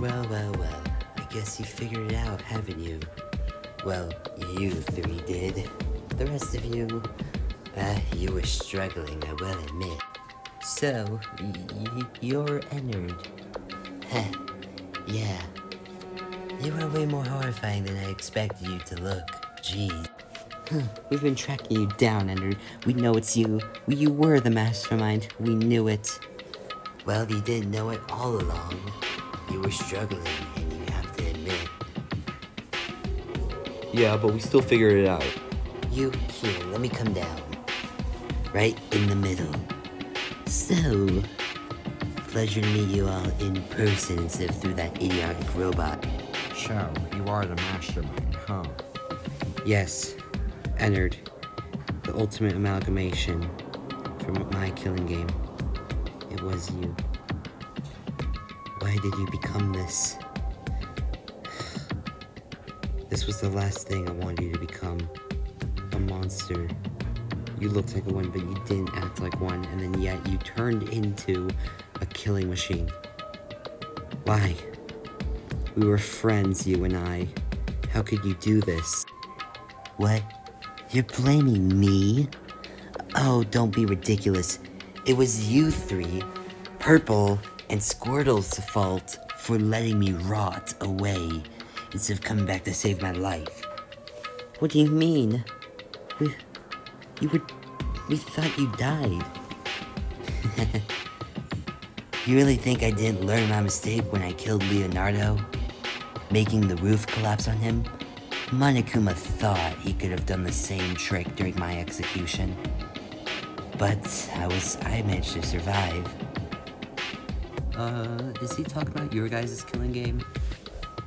Well, I guess you figured it out, haven't you? Well, you three did. The rest of you, you were struggling, I will admit. So, you're Ennard. Heh, yeah. You were way more horrifying than I expected you to look. Jeez. We've been tracking you down, Ennard. We know it's you. You were the mastermind. We knew it. Well, you didn't know it all along. You were struggling, and you have to admit. Yeah, but we still figured it out. Here, let me come down. Right in the middle. So, pleasure to meet you all in person instead of through that idiotic robot. So, you are the mastermind, huh? Yes, Ennard. The ultimate amalgamation from my killing game. It was you. Why did you become this? This was the last thing I wanted you to become. A monster. You looked like one, but you didn't act like one, and then yet you turned into a killing machine. Why? We were friends, you and I. How could you do this? What? You're blaming me? Oh, don't be ridiculous. It was you three, Purple and Squirtle's fault for letting me rot away instead of coming back to save my life. What do you mean? We thought you died. You really think I didn't learn my mistake when I killed Leonardo? Making the roof collapse on him? Monokuma thought he could have done the same trick during my execution. But I managed to survive. Is he talking about your guys' killing game?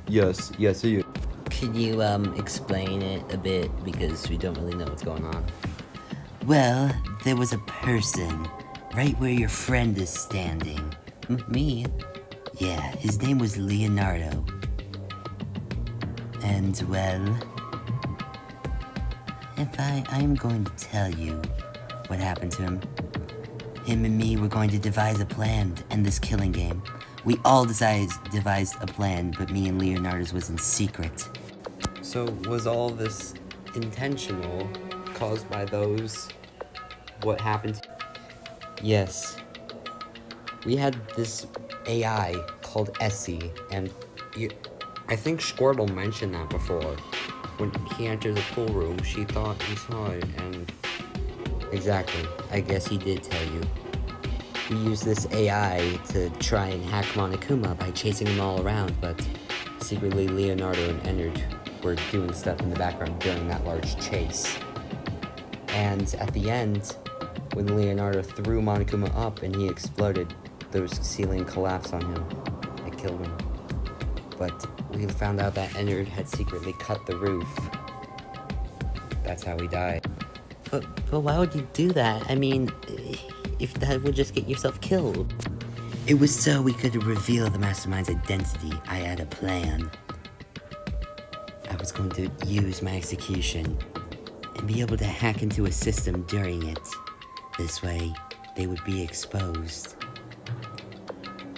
Yes, you. Could you, explain it a bit, because we don't really know what's going on? Well, there was a person right where your friend is standing. Me? Yeah, his name was Leonardo. And, well, I'm going to tell you what happened to him. Him and me were going to devise a plan to end this killing game. We all devised a plan, but me and Leonardo's was in secret. So, was all this intentional, caused by those? What happened? Yes. We had this AI called Essie, and I think Squirtle mentioned that before. When he entered the pool room, she thought he saw it, and... Exactly. I guess he did tell you. We used this AI to try and hack Monokuma by chasing him all around, but secretly Leonardo and Ennard were doing stuff in the background during that large chase. And at the end, when Leonardo threw Monokuma up and he exploded, the ceiling collapsed on him. It killed him. But we found out that Ennard had secretly cut the roof. That's how he died. But why would you do that? I mean, if that would just get yourself killed. It was so we could reveal the Mastermind's identity. I had a plan. I was going to use my execution and be able to hack into a system during it. This way, they would be exposed.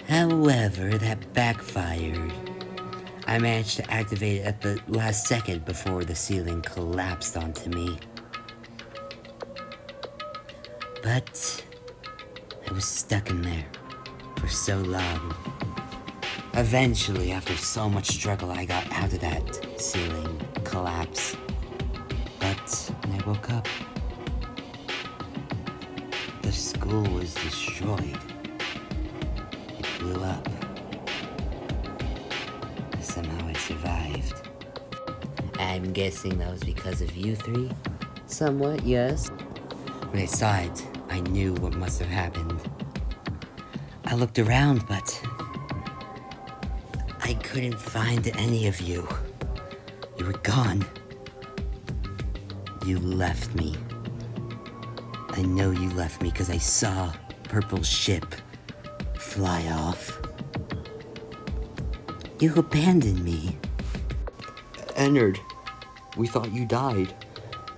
However, that backfired. I managed to activate it at the last second before the ceiling collapsed onto me. But I was stuck in there for so long. Eventually, after so much struggle, I got out of that ceiling collapse. But when I woke up, the school was destroyed. It blew up. Somehow I survived. I'm guessing that was because of you three? Somewhat, yes. When I saw it, I knew what must have happened. I looked around, but I couldn't find any of you. You were gone. You left me. I know you left me because I saw Purple's ship fly off. You abandoned me. Ennard, we thought you died.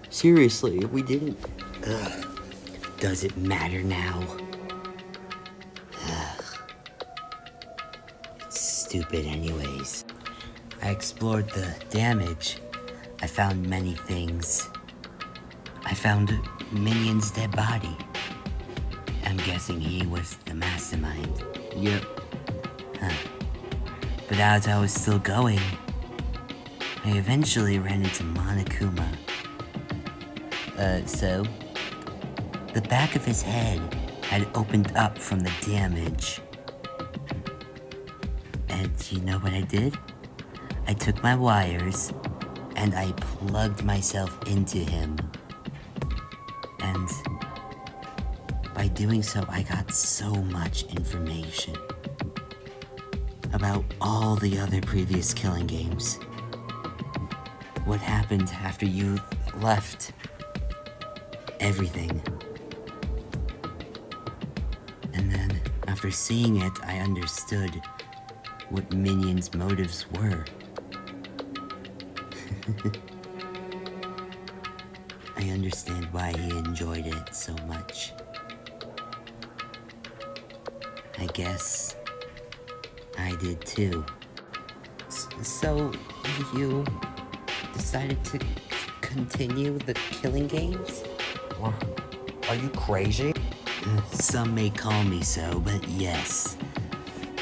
Seriously, we didn't... Ugh. Does it matter now? stupid anyways. I explored the damage. I found many things. I found Minion's dead body. I'm guessing he was the mastermind. Yep. Huh. But as I was still going, I eventually ran into Monokuma. So? The back of his head had opened up from the damage. And you know what I did? I took my wires and I plugged myself into him. And by doing so, I got so much information about all the other previous killing games. What happened after you left? Everything. And then, after seeing it, I understood what Minion's motives were. I understand why he enjoyed it so much. I guess I did too. So, you decided to continue the killing games? Are you crazy? Some may call me so, but yes.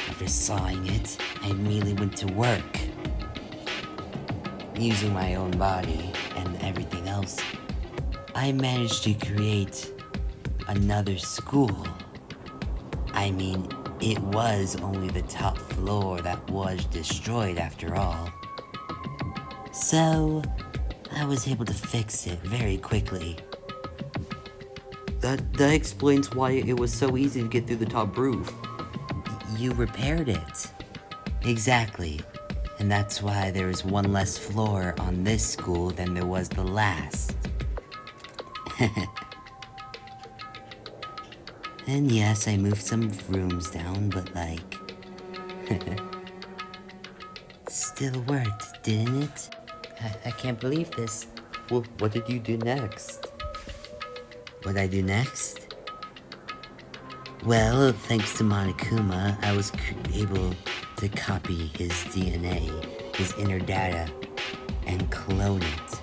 After sawing it, I immediately went to work. Using my own body and everything else, I managed to create another school. I mean, it was only the top floor that was destroyed after all. So, I was able to fix it very quickly. That explains why it was so easy to get through the top roof. You repaired it. Exactly. And that's why there is one less floor on this school than there was the last. And yes, I moved some rooms down, but like... still worked, didn't it? I can't believe this. Well, what did you do next? What I do next? Well, thanks to Monokuma, I was able to copy his DNA, his inner data, and clone it.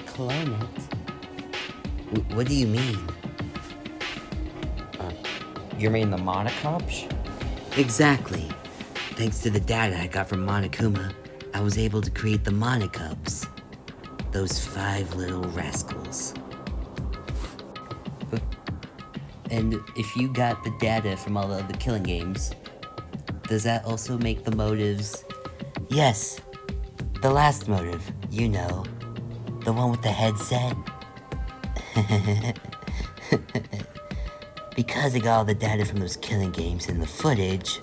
Clone it? What do you mean? You mean the Monocops? Exactly. Thanks to the data I got from Monokuma, I was able to create the Monocubs. Those 5 little rascals. And if you got the data from all the other killing games, does that also make the motives? Yes, the last motive, you know, the one with the headset. Because I got all the data from those killing games and the footage,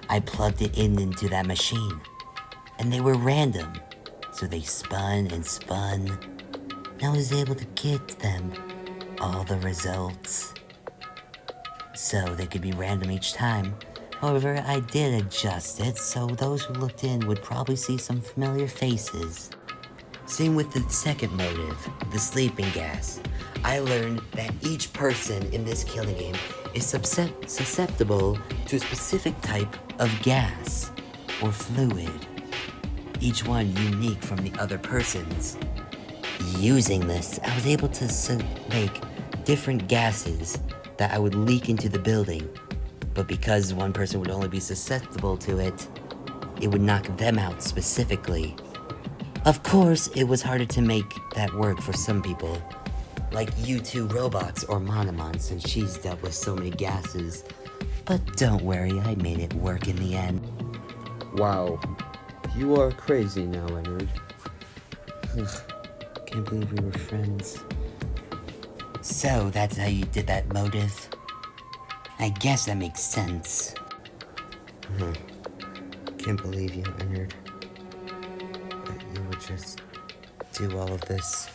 I plugged it into that machine. And they were random, so they spun and spun, and I was able to get them all the results. So they could be random each time. However, I did adjust it so those who looked in would probably see some familiar faces. Same with the second motive, the sleeping gas. I learned that each person in this killing game is susceptible to a specific type of gas or fluid, each one unique from the other person's. Using this, I was able to make different gases that I would leak into the building, but because one person would only be susceptible to it, it would knock them out specifically. Of course, it was harder to make that work for some people, like you two robots or Monomon, since she's dealt with so many gases. But don't worry, I made it work in the end. Wow. You are crazy now, Leonard. Can't believe we were friends. So, that's how you did that motive? I guess that makes sense. Can't believe you, Leonard. That you would just do all of this.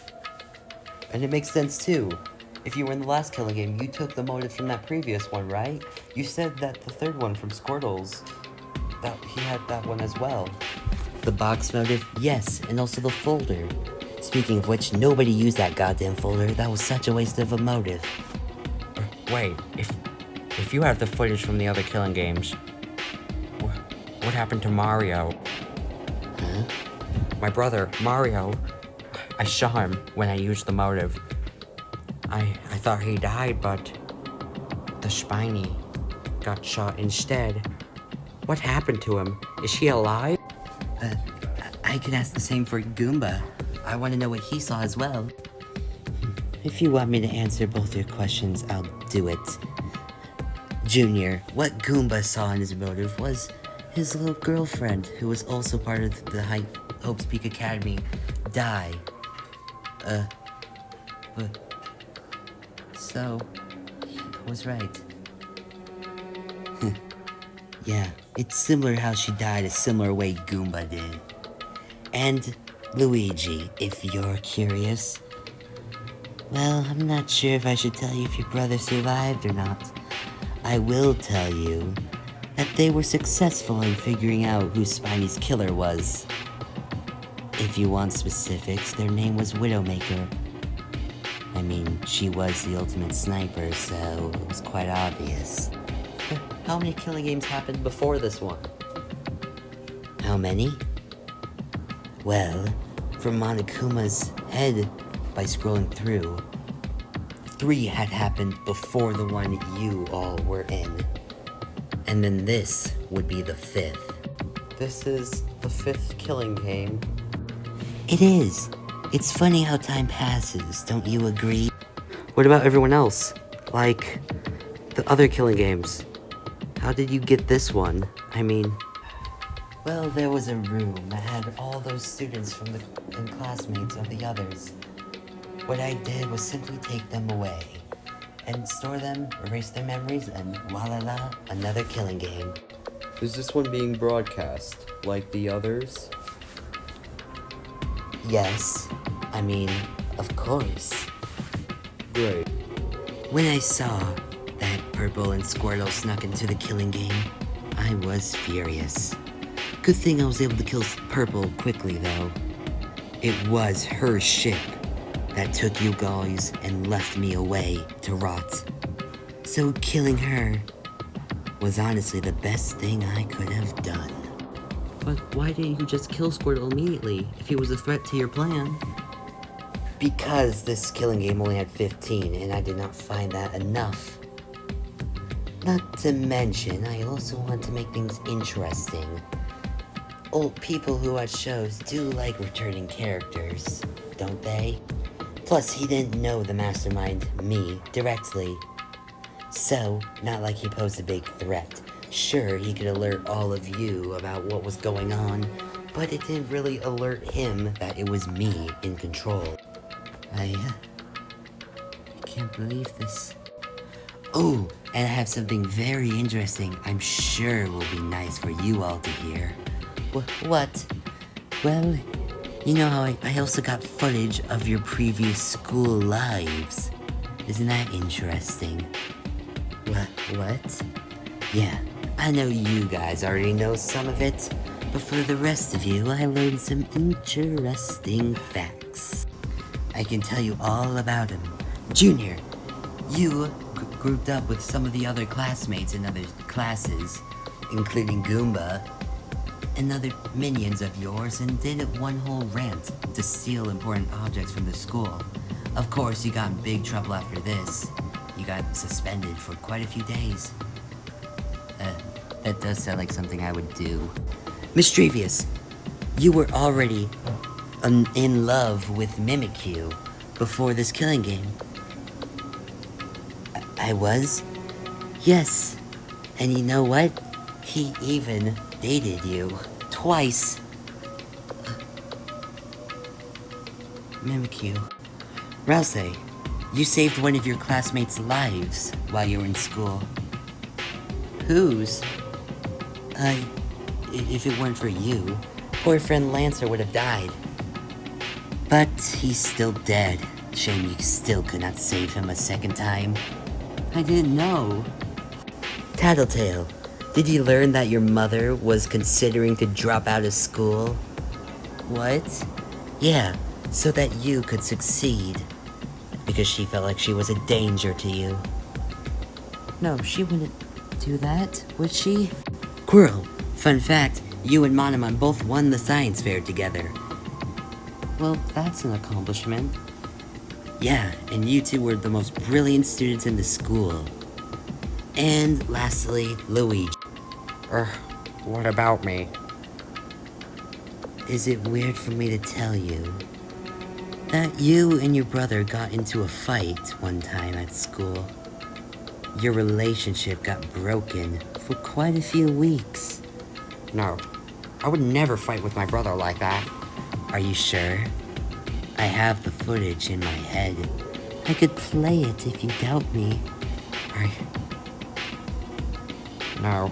And it makes sense too. If you were in the last killing game, you took the motive from that previous one, right? You said that the third one from Squirtle's, that he had that one as well. The box motive? Yes, and also the folder. Speaking of which, nobody used that goddamn folder. That was such a waste of a motive. Wait, if you have the footage from the other killing games, What happened to Mario? Huh? My brother, Mario. I shot him when I used the motive. I thought he died, but the Spiny got shot instead. What happened to him? Is he alive? I could ask the same for Goomba. I want to know what he saw as well. If you want me to answer both your questions, I'll do it. Junior, what Goomba saw in his motive was his little girlfriend, who was also part of the Hope's Peak Academy, die. So, he was right. Yeah, it's similar how she died a similar way Goomba did. And Luigi, if you're curious. Well, I'm not sure if I should tell you if your brother survived or not. I will tell you that they were successful in figuring out who Spiny's killer was. If you want specifics, their name was Widowmaker. I mean, she was the ultimate sniper, so it was quite obvious. How many killing games happened before this one? How many? Well, from Monokuma's head, by scrolling through, 3 had happened before the one you all were in. And then this would be the 5th. This is the 5th killing game. It is. It's funny how time passes, don't you agree? What about everyone else? Like, the other killing games? How did you get this one? I mean... Well, there was a room that had all those students from and classmates of the others. What I did was simply take them away and store them, erase their memories, and voila, another killing game. Is this one being broadcast, like the others? Yes, I mean, of course. Great. When I saw that Purple and Squirtle snuck into the killing game, I was furious. Good thing I was able to kill Purple quickly, though. It was her ship that took you guys and left me away to rot. So killing her was honestly the best thing I could have done. But why didn't you just kill Squirtle immediately, if he was a threat to your plan? Because this killing game only had 15, and I did not find that enough. Not to mention, I also want to make things interesting. Old people who watch shows do like returning characters, don't they? Plus, he didn't know the Mastermind, me, directly. So, not like he posed a big threat. Sure, he could alert all of you about what was going on, but it didn't really alert him that it was me in control. I can't believe this. Oh, and I have something very interesting I'm sure will be nice for you all to hear. What? Well, you know how I also got footage of your previous school lives. Isn't that interesting? What? Yeah, I know you guys already know some of it, but for the rest of you, I learned some interesting facts. I can tell you all about him. Junior, you grouped up with some of the other classmates in other classes, including Goomba, and other minions of yours, and did one whole rant to steal important objects from the school. Of course, you got in big trouble after this. You got suspended for quite a few days. That does sound like something I would do. Mischievous, you were already in love with Mimikyu before this killing game. I was? Yes. And you know what? He even dated you. Twice. Mimikyu. Rouse, you saved one of your classmates' lives while you were in school. Whose? If it weren't for you, poor friend Lancer would have died. But he's still dead. Shame you still could not save him a second time. I didn't know. Tattletale, did you learn that your mother was considering to drop out of school? What? Yeah, so that you could succeed. Because she felt like she was a danger to you. No, she wouldn't do that, would she? Quirrell, Fun fact, you and Monomon both won the science fair together. Well, that's an accomplishment. Yeah, and you two were the most brilliant students in the school. And lastly, Luigi. What about me? Is it weird for me to tell you that you and your brother got into a fight one time at school? Your relationship got broken for quite a few weeks. No, I would never fight with my brother like that. Are you sure? I have the footage in my head. I could play it if you doubt me. No,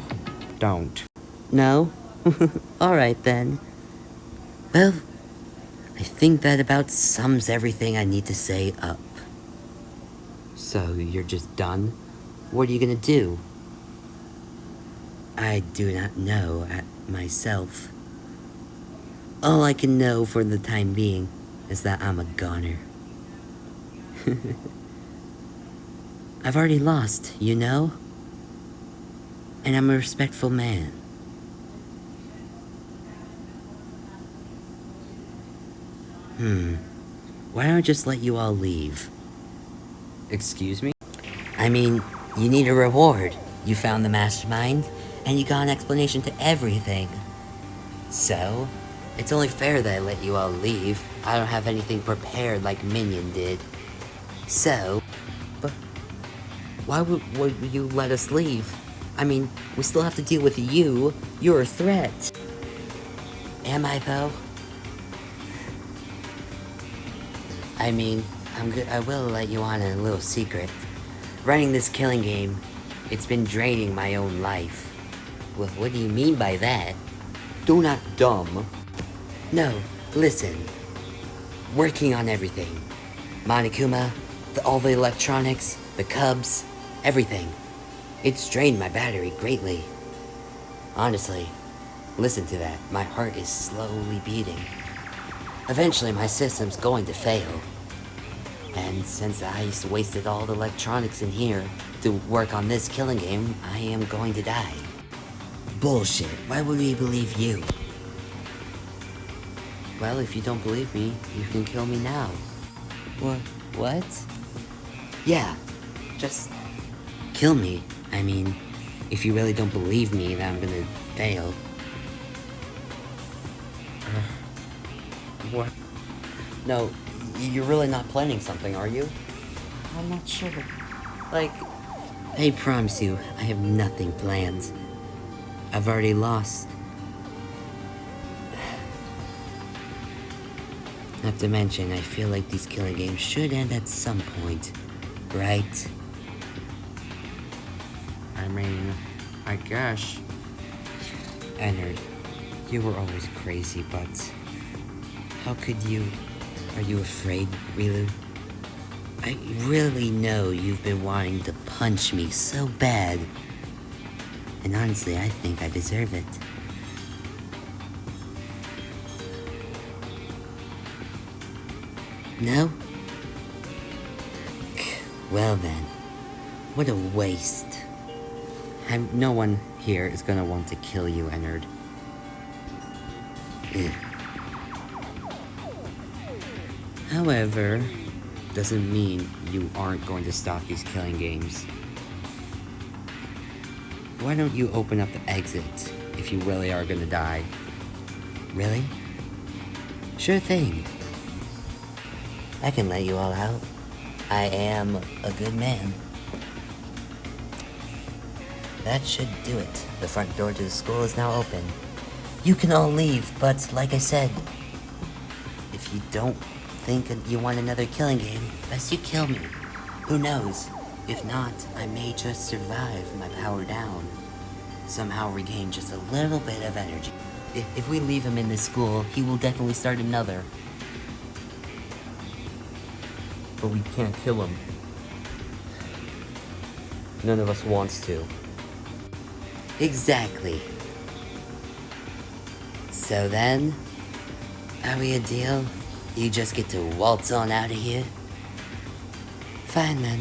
don't. No? Alright then. Well, I think that about sums everything I need to say up. So, you're just done? What are you gonna do? I do not know at myself. All I can know for the time being is that I'm a goner. I've already lost, you know? And I'm a respectful man. Why don't I just let you all leave? Excuse me? I mean, you need a reward. You found the mastermind, and you got an explanation to everything. So, it's only fair that I let you all leave. I don't have anything prepared like Minion did. So, but why would you let us leave? I mean, we still have to deal with you. You're a threat. Am I though? I mean, I will let you on a little secret. Running this killing game, it's been draining my own life. Well, what do you mean by that? Don't act dumb. No, listen. Working on everything. Monokuma, all the electronics, the cubs, everything. It's drained my battery greatly. Honestly, listen to that. My heart is slowly beating. Eventually, my system's going to fail. And since I wasted all the electronics in here to work on this killing game, I am going to die. Bullshit. Why would we believe you? Well, if you don't believe me, you can kill me now. What? Yeah, just kill me. I mean, if you really don't believe me that I'm gonna fail. What? No, you're really not planning something, are you? I'm not sure. Like, I promise you, I have nothing planned. I've already lost. Not to mention, I feel like these killing games should end at some point, right? I mean, I guess. Ennard, you were always crazy, but how could you? Are you afraid, Rilu? I really know you've been wanting to punch me so bad. And honestly, I think I deserve it. No? Well then, what a waste. No one here is gonna want to kill you, Ennard. However, doesn't mean you aren't going to stop these killing games. Why don't you open up the exit if you really are gonna die? Really? Sure thing. I can let you all out. I am a good man. That should do it. The front door to the school is now open. You can all leave, but like I said, if you don't think you want another killing game, best you kill me. Who knows? If not, I may just survive my power down. Somehow regain just a little bit of energy. If we leave him in this school, he will definitely start another. But we can't kill him. None of us wants to. Exactly. So then, are we a deal? You just get to waltz on out of here? Fine then.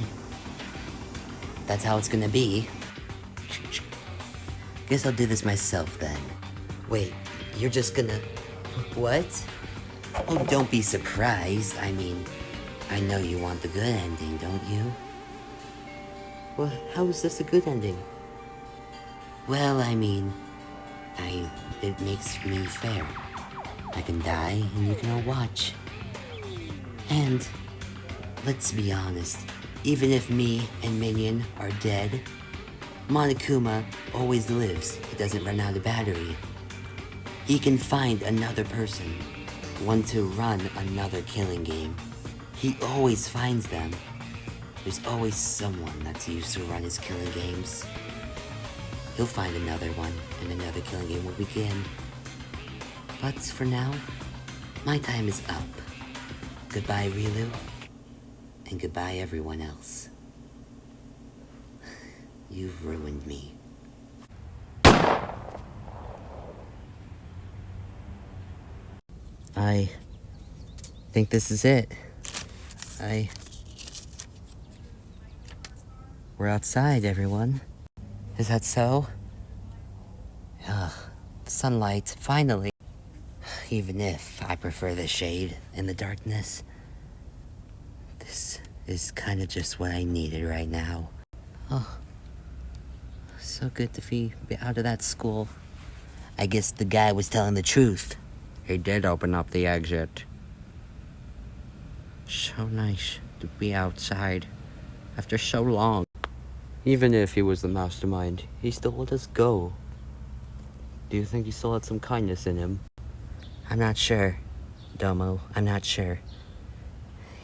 That's how it's gonna be. Guess I'll do this myself then. Wait, you're just gonna... What? Oh, don't be surprised. I mean, I know you want the good ending, don't you? Well, how is this a good ending? Well, I mean, it makes me fair. I can die and you can all watch. And, let's be honest, even if me and Minion are dead, Monokuma always lives. He doesn't run out of battery. He can find another person, one to run another killing game. He always finds them. There's always someone that's used to run his killing games. He'll find another one, and another killing game will begin. But for now, my time is up. Goodbye, Rilu, and goodbye, everyone else. You've ruined me. I think this is it. We're outside, everyone. Is that so? Ugh, sunlight, finally. Even if I prefer the shade and the darkness, this is kind of just what I needed right now. Oh, so good to be out of that school. I guess the guy was telling the truth. He did open up the exit. So nice to be outside after so long. Even if he was the mastermind, He still let us go. Do you think he still had some kindness in him? I'm not sure, Domo. I'm not sure.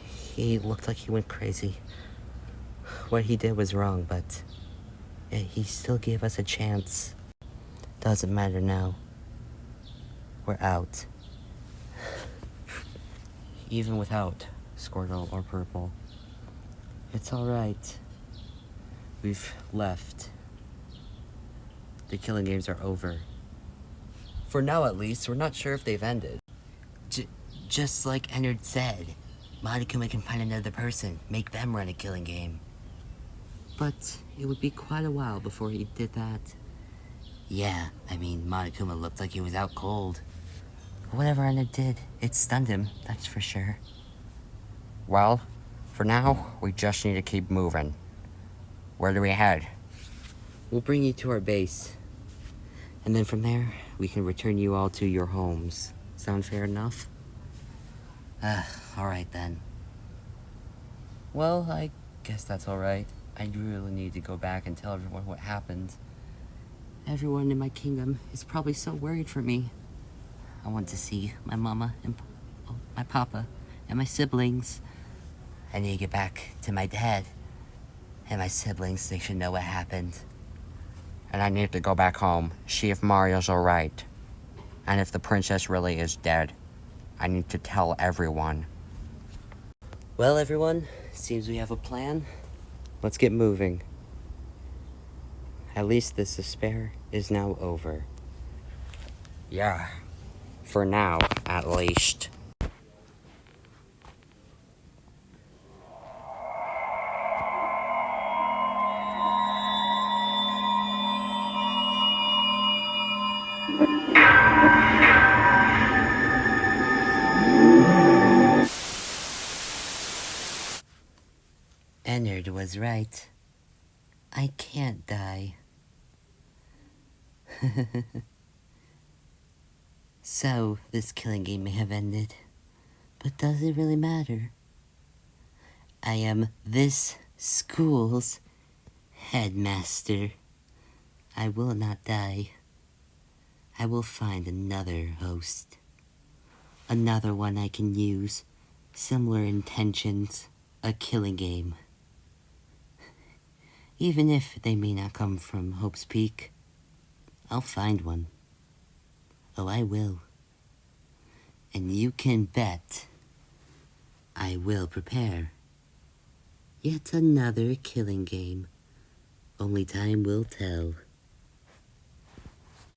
He looked like he went crazy. What he did was wrong, but he still gave us a chance. Doesn't matter now. We're out. Even without Squirtle or Purple. It's alright. We've left. The killing games are over. For now, at least. We're not sure if they've ended. Just like Ennard said, Monokuma can find another person, make them run a killing game. But it would be quite a while before he did that. Yeah, I mean, Monokuma looked like he was out cold. Whatever Ennard did, it stunned him, that's for sure. well, for now, we just need to keep moving. Where do we head? We'll bring you to our base. And then from there, we can return you all to your homes. Sound fair enough? Alright then. Well, I guess that's alright. I really need to go back and tell everyone what happened. Everyone in my kingdom is probably so worried for me. I want to see my mama and my papa and my siblings. I need to get back to my dad. And my siblings, they should know what happened. And I need to go back home, see if Mario's alright. And if the princess really is dead, I need to tell everyone. Well, everyone, seems we have a plan. Let's get moving. At least this despair is now over. Yeah, for now, at least. Ennard was right. I can't die. So, this killing game may have ended, but does it really matter? I am this school's headmaster. I will not die. I will find another host. Another one I can use. Similar intentions. A killing game. Even if they may not come from Hope's Peak, I'll find one. Oh, I will. And you can bet I will prepare. Yet another killing game. Only time will tell.